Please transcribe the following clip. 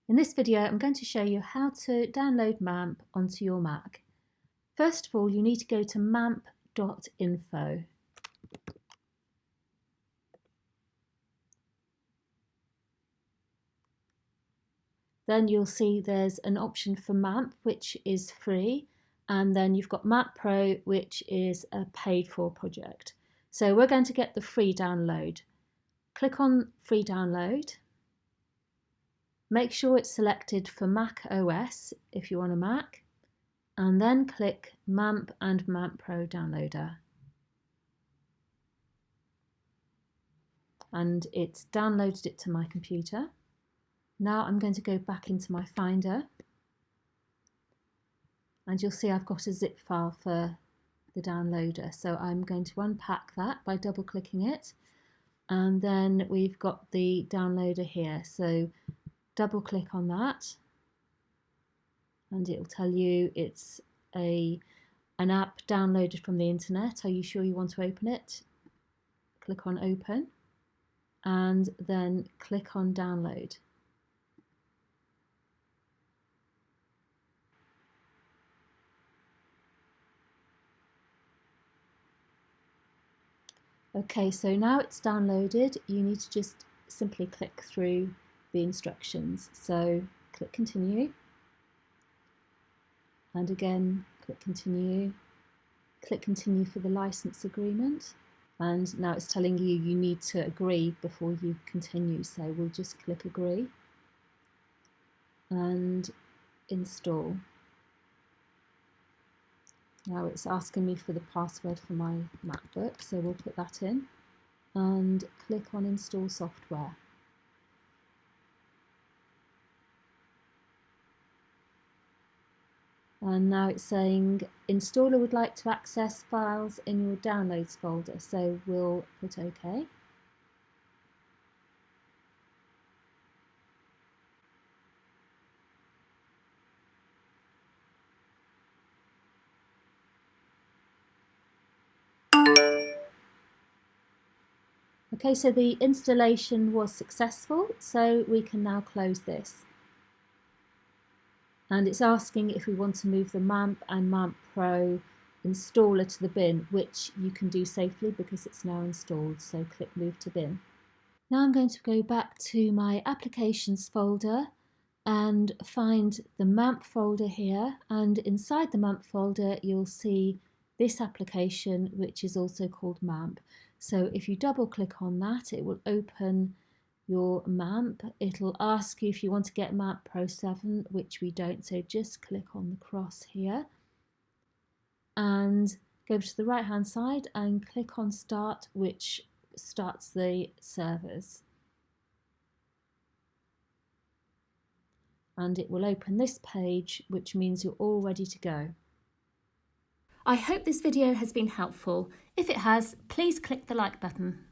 In this video, I'm going to show you how to download MAMP onto your Mac. First of all, you need to go to mamp.info. Then you'll see there's an option for MAMP, which is free, and then you've got MAMP Pro, which is a paid-for project. So we're going to get the free download. Click on free download. Make sure it's selected for Mac OS if you're on a Mac, and then click MAMP and MAMP Pro Downloader. And it's downloaded it to my computer. Now I'm going to go back into my Finder, and you'll see I've got a zip file for the downloader. So I'm going to unpack that by double clicking it, and then we've got the downloader here. So double click on that and it'll tell you it's an app downloaded from the internet. Are you sure you want to open it? Click on open and then click on download. Okay, so now it's downloaded, you need to just simply click through the instructions. So click continue, and again click continue for the license agreement, and now it's telling you you need to agree before you continue, so we'll just click agree and install. Now it's asking me for the password for my MacBook, so we'll put that in and click on install software. And now it's saying installer would like to access files in your downloads folder, so we'll put OK. Okay, so the installation was successful, so we can now close this. And it's asking if we want to move the MAMP and MAMP Pro installer to the bin, which you can do safely because it's now installed, so click move to bin. Now I'm going to go back to my applications folder and find the MAMP folder here, and inside the MAMP folder you'll see this application, which is also called MAMP. So if you double click on that, it will open your MAMP. It'll ask you if you want to get MAMP Pro 7, which we don't, so just click on the cross here and go to the right hand side and click on start, which starts the servers. And it will open this page, which means you're all ready to go. I hope this video has been helpful. If it has, please click the like button.